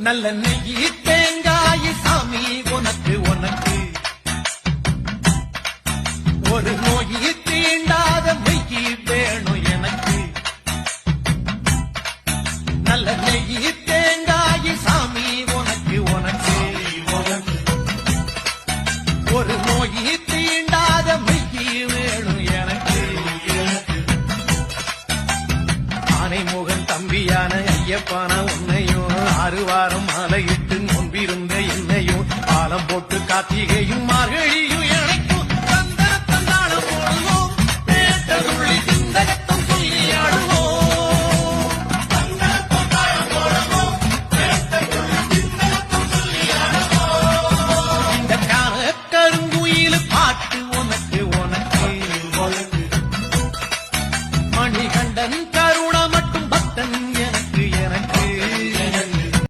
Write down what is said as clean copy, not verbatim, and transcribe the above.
நல்ல நெய்யி தேங்காய் சாமி உனக்கு உனக்கு ஒரு நோயி தீண்டாத மெய்யி வேணும் எனக்கு நல்ல நெய்யி தேங்காய் சாமி உனக்கு உனக்கு ஒரு நோயி தீண்டாத மெய்யி வேணும் எனக்கு ஆனைமுகன் தம்பியான ஐயப்பான உன்னையும் 6 வாரம் மாலையிட்டு நோன்பிருந்த என்னையும் பாலம் போட்டு கார்த்திகையும் மார்கழி